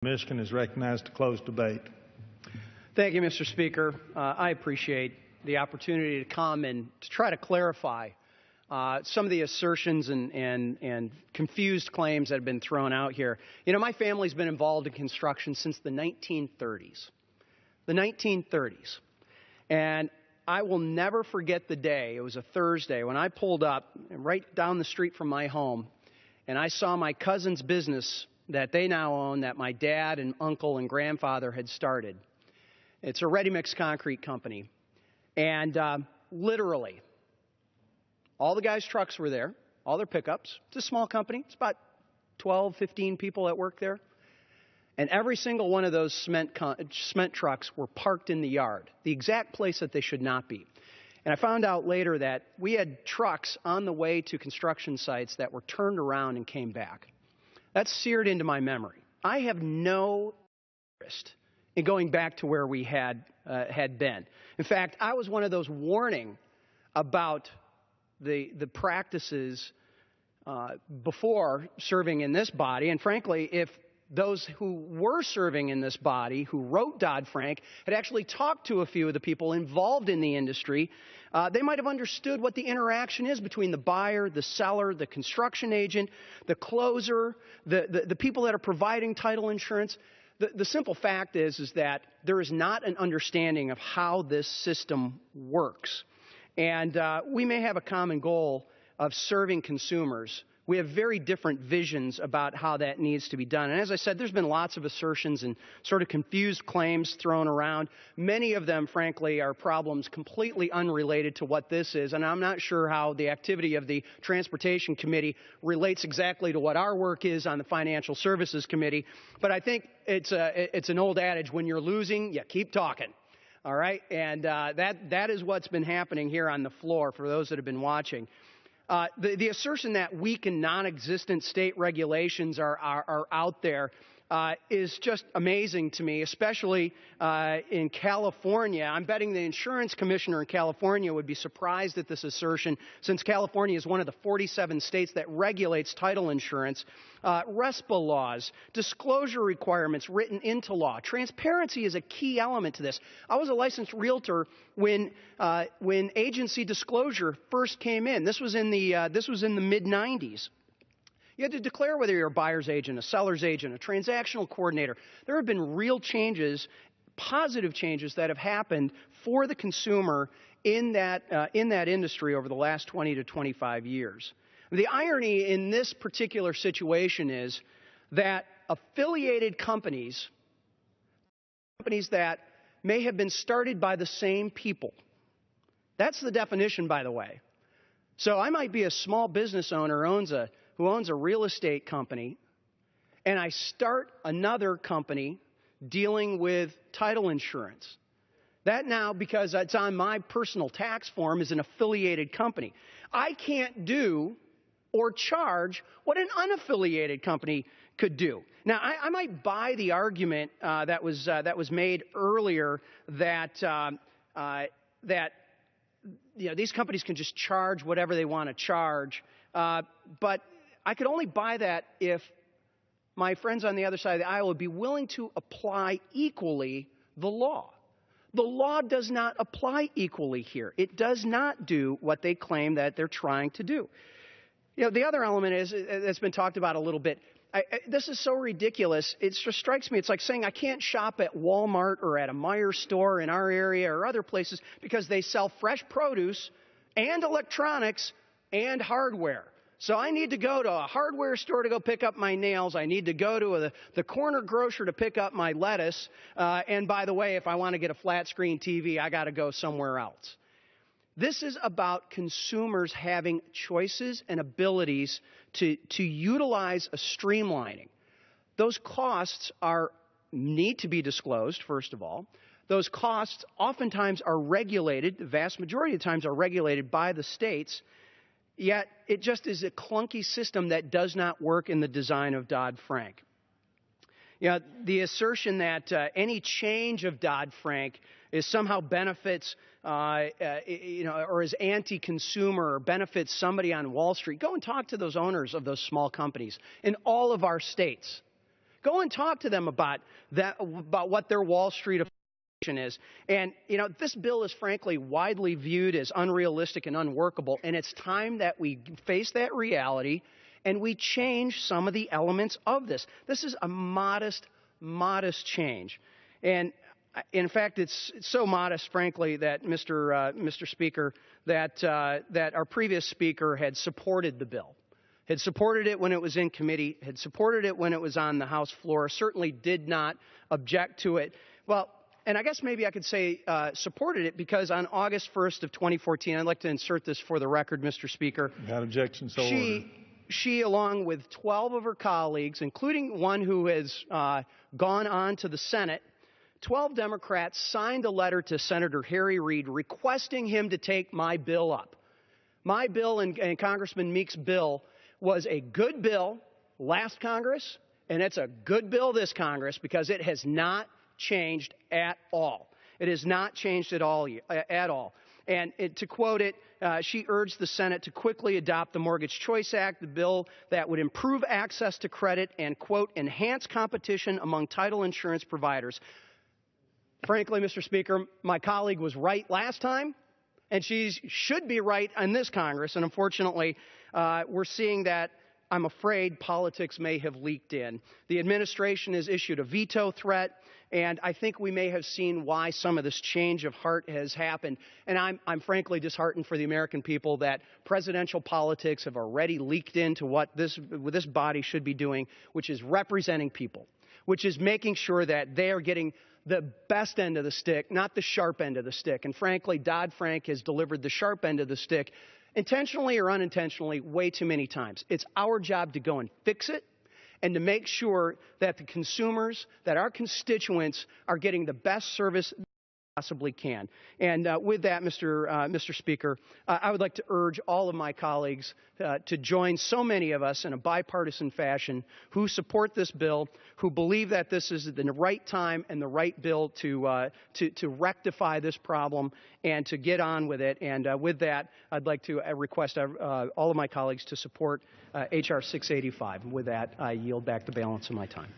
Michigan is recognized to close debate. Thank you, Mr. Speaker. I appreciate the opportunity to come and to try to clarify some of the assertions and confused claims that have been thrown out here. You know, my family's been involved in construction since the 1930s. The 1930s. And I will never forget the day, it was a Thursday, when I pulled up right down the street from my home and I saw my cousin's business that they now own, that my dad and uncle and grandfather had started. It's a ready-mix concrete company. And literally, all the guys' trucks were there, all their pickups. It's a small company. It's about 12, 15 people that work there. And every single one of those cement trucks were parked in the yard, the exact place that they should not be. And I found out later that we had trucks on the way to construction sites that were turned around and came back. That's seared into my memory. I have no interest in going back to where we had been. In fact, I was one of those warning about the practices before serving in this body. And frankly, if those who were serving in this body, who wrote Dodd-Frank, had actually talked to a few of the people involved in the industry, they might have understood what the interaction is between the buyer, the seller, the construction agent, the closer, the people that are providing title insurance. The simple fact is that there is not an understanding of how this system works. And we may have a common goal of serving consumers. We have very different visions about how that needs to be done. And as I said, there's been lots of assertions and sort of confused claims thrown around. Many of them, frankly, are problems completely unrelated to what this is. And I'm not sure how the activity of the Transportation Committee relates exactly to what our work is on the Financial Services Committee. But I think it's an old adage, when you're losing, you keep talking. All right? And that is what's been happening here on the floor for those that have been watching. The assertion that weak and non-existent state regulations are out there is just amazing to me, especially in California. I'm betting the insurance commissioner in California would be surprised at this assertion, since California is one of the 47 states that regulates title insurance. RESPA laws, disclosure requirements written into law. Transparency is a key element to this. I was a licensed realtor when agency disclosure first came in. This was in the mid-90s. You had to declare whether you're a buyer's agent, a seller's agent, a transactional coordinator. There have been real changes, positive changes that have happened for the consumer in that industry over the last 20 to 25 years. The irony in this particular situation is that affiliated companies that may have been started by the same people. That's the definition, by the way. So I might be a small business owner who owns a real estate company, and I start another company dealing with title insurance. That now, because it's on my personal tax form, is an affiliated company. I can't do or charge what an unaffiliated company could do. Now, I might buy the argument that was made earlier that these companies can just charge whatever they want to charge, but I could only buy that if my friends on the other side of the aisle would be willing to apply equally the law. The law does not apply equally here. It does not do what they claim that they're trying to do. You know, the other element is, that's been talked about a little bit, this is so ridiculous, it just strikes me, it's like saying I can't shop at Walmart or at a Meijer store in our area or other places because they sell fresh produce and electronics and hardware. So I need to go to a hardware store to go pick up my nails. I need to go to the corner grocer to pick up my lettuce. And by the way, if I want to get a flat screen TV, I got to go somewhere else. This is about consumers having choices and abilities to utilize a streamlining. Those costs need to be disclosed, first of all. Those costs oftentimes are regulated, the vast majority of times are regulated by the states, yet it just is a clunky system that does not work in the design of Dodd-Frank. You know, the assertion that any change of Dodd-Frank is somehow benefits, or is anti-consumer or benefits somebody on Wall Street. Go and talk to those owners of those small companies in all of our states. Go and talk to them about what their Wall Street is. And, this bill is frankly widely viewed as unrealistic and unworkable, and it's time that we face that reality and we change some of the elements of this. This is a modest change. And in fact, it's so modest, frankly, that Mr. Speaker, that our previous speaker had supported the bill, had supported it when it was in committee, had supported it when it was on the House floor, certainly did not object to it. Well, and I guess maybe I could say supported it because on August 1st of 2014, I'd like to insert this for the record, Mr. Speaker. Without objection, so ordered. She, along with 12 of her colleagues, including one who has gone on to the Senate, 12 Democrats signed a letter to Senator Harry Reid requesting him to take my bill up. My bill and Congressman Meek's bill was a good bill last Congress, and it's a good bill this Congress because it has not changed at all. It has not changed at all. And to quote it, she urged the Senate to quickly adopt the Mortgage Choice Act, the bill that would improve access to credit and, quote, enhance competition among title insurance providers. Frankly, Mr. Speaker, my colleague was right last time, and she should be right in this Congress. And unfortunately, we're seeing that, I'm afraid, politics may have leaked in. The administration has issued a veto threat, and I think we may have seen why some of this change of heart has happened. And I'm frankly disheartened for the American people that presidential politics have already leaked into what this body should be doing, which is representing people, which is making sure that they are getting the best end of the stick, not the sharp end of the stick. And frankly, Dodd-Frank has delivered the sharp end of the stick, intentionally or unintentionally, way too many times. It's our job to go and fix it and to make sure that the consumers, that our constituents are getting the best service they possibly can. And with that, Mr. Speaker, I would like to urge all of my colleagues to join so many of us in a bipartisan fashion who support this bill, who believe that this is the right time and the right bill to rectify this problem and to get on with it. And with that, I'd like to request all of my colleagues to support H.R. 685. With that, I yield back the balance of my time.